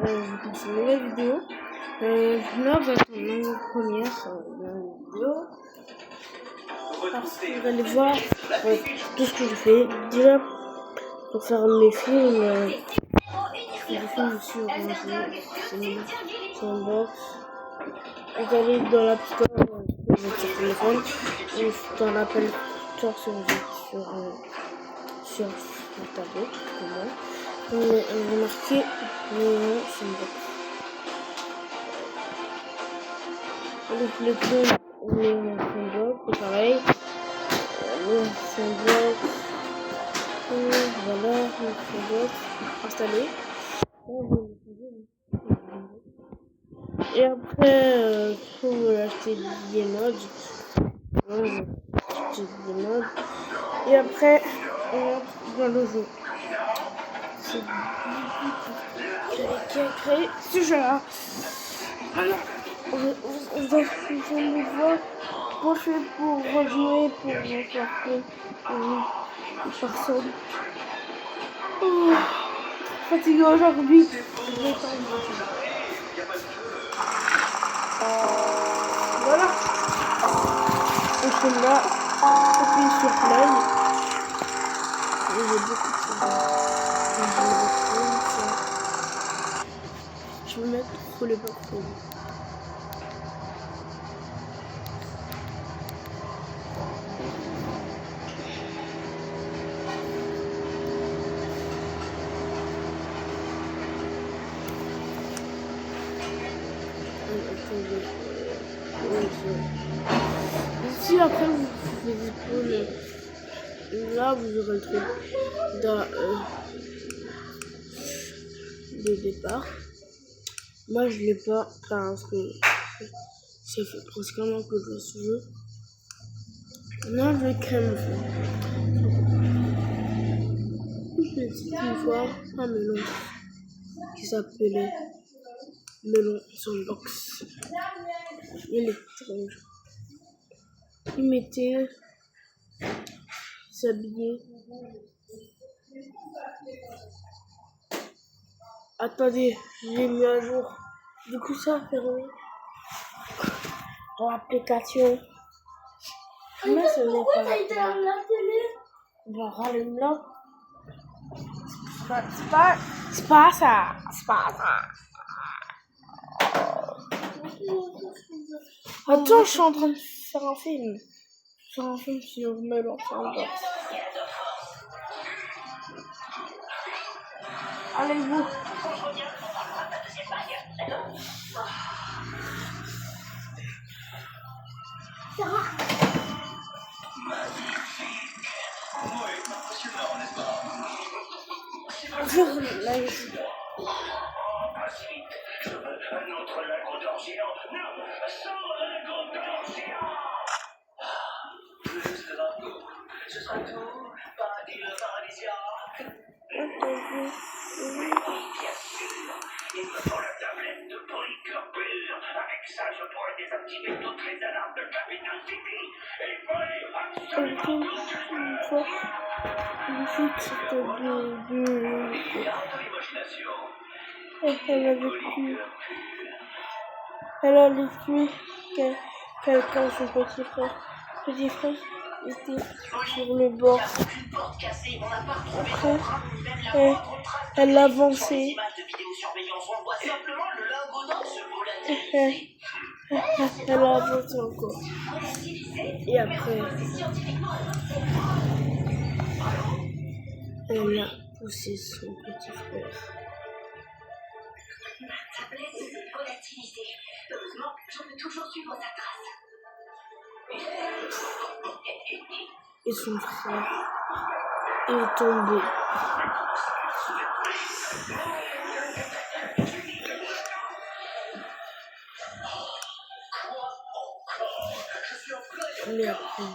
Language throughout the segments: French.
je continue la vidéo. Là, vous attendez la première vidéo. Parce que vous allez voir tout ce que je fais. Déjà, pour faire mes films, je fais des films sur Sandbox. Vous allez dans l'App Store sur votre téléphone ou dans l'Apple Store sur tablette. Vous marquez Melon Sandbox. Le clone Melon Sandbox, c'est pareil. Melon Sandbox. Voilà, le Sandbox installé. Et après, faut acheter des mods. Et après, on entre dans le jeu. C'est qui a créé ce jeu-là. Alors, vous allez me voir pencher pour rejouer, pour faire personne. Fatigué aujourd'hui. Voilà. Et c'est là, appuie sur play. Et j'ai beaucoup de choses. Je vais mettre trop les porteurs. Si après vous faites là vous aurez le truc de départ. Moi je l'ai pas parce que ça fait presque un an que je joue à ce jeu. Non, je vais créer mon jeu. J'ai dit une fois un melon qui s'appelait Melon Sandbox. Il est étrange. Il m'était s'habiller. Attendez, j'ai mis à jour. Du coup, ça a fermé. Dans l'application. Mais ce n'est pas la télé. On va rallumer là. C'est pas ça. Attends, je suis en train de faire un film. Sur Melon Sandbox. Allez-vous. Notre lagon d'or géant. Non, sans lagon d'or géant. Plus de lagon, ce sera tout. Paradis paradisiaque. Oui, bien sûr. Il me faut la tablette de polycarbure. Avec ça, je pourrai désactiver toutes les alarmes de Capital City. Il fallait absolument tout Elle a laissé quelqu'un, son petit frère. Petit frère était sur le bord. Après, elle a avancé. Elle a avancé encore. Et après, elle a poussé son petit frère. Ma tablette s'est volatilisée. Heureusement, je peux toujours suivre sa trace. Et son frère est tombé. Mais après,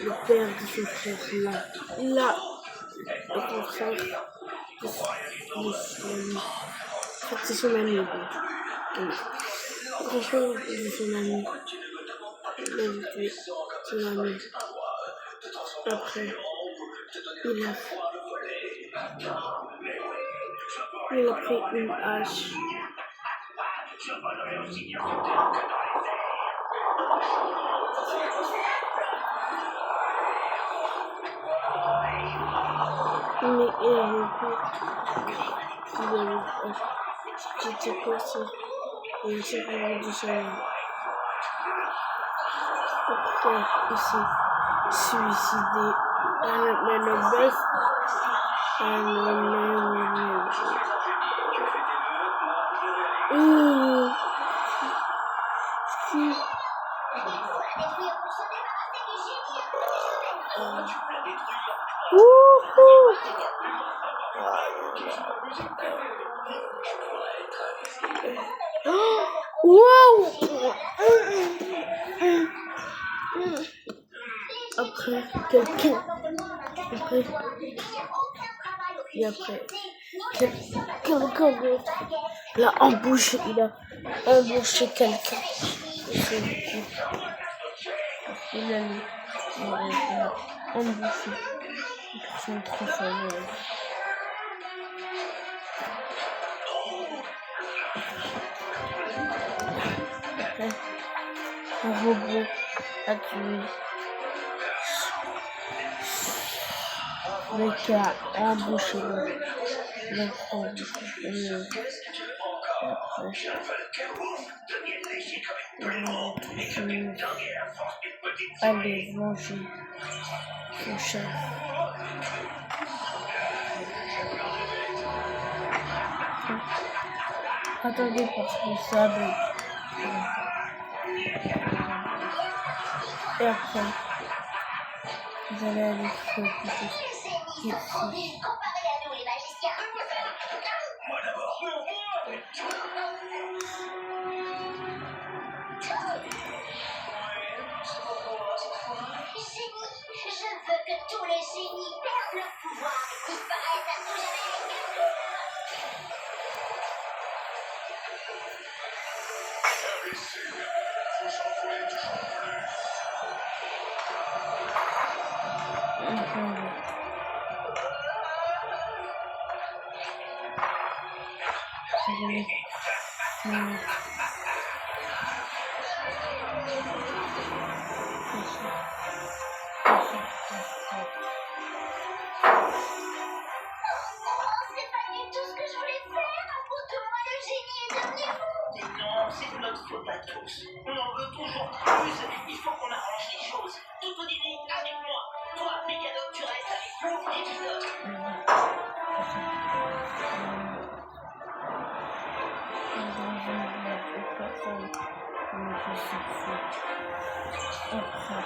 le père de son frère là, au contraire, de son ami. En fait, c'est son ami. Le grand-père de son ami. Il a tué son ami. Après, il a Il a pris une hache. Je volerai aussi bien sur terre que dans les airs. Mais il avait j'étais coincé. Et j'ai rendu son. Après, il s'est suicidé. Mais le best. Après, quelqu'un. Et après, quelqu'un d'autre l'a embauché. Il a embauché quelqu'un. Il a embauché pour son trophée. Après, un robot a tué le qui a embauché le robot. Et après, aller venger son chef. Attendez parce que ça bug. Et après, vous allez aller sur le ici. Je veux que tous les génies perdent le pouvoir et disparaissent à tout jamais. On en veut toujours plus. Il faut qu'on arrange les choses. Tout au début, avec moi. Toi, Mécano, tu restes avec nous. L'épisode. Après,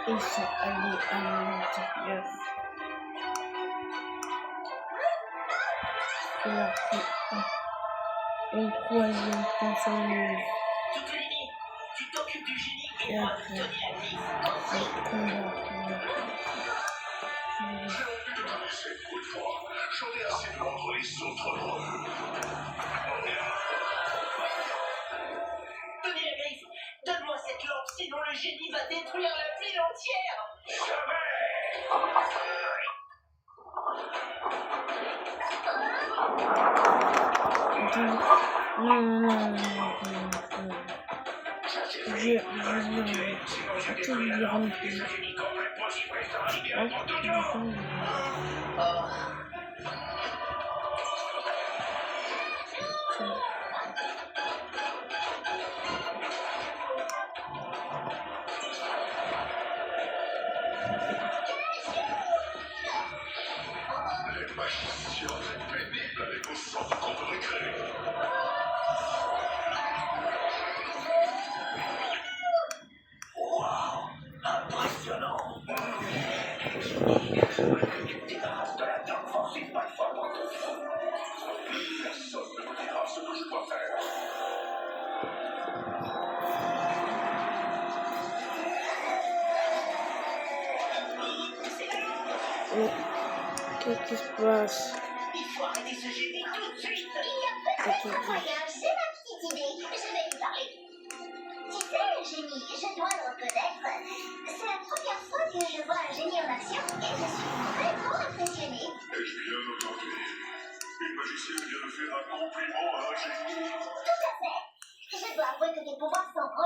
ils sont allés à l'intérieur. Il a pris une troisième console. Tu t'occupes du génie Et après, le combat. J'en ai assez de rendre les autres heureux. Tenez la griffe, donne-moi cette lampe, sinon le génie va détruire la ville entière. Jamais. Non. Je te lui rends plus. Les magiciens pénibles avec vos sorts qu'on devrait créer. Waouh, impressionnant. Débarrasse de la dame forcée pas de fois pour tout. Personne ne me dira ce que je dois faire. Qu'est-ce qui se passe? Il faut arrêter ce génie tout de suite. Il y a peut-être un moyen, j'ai ma petite idée. Je vais lui parler. Tu sais, génie, je dois le reconnaître. C'est la première fois que je vois un génie en action et je suis vraiment impressionnée. Ai-je bien entendu? Une difficile de faire un compliment à un génie. Je dois avouer que tes pouvoirs sont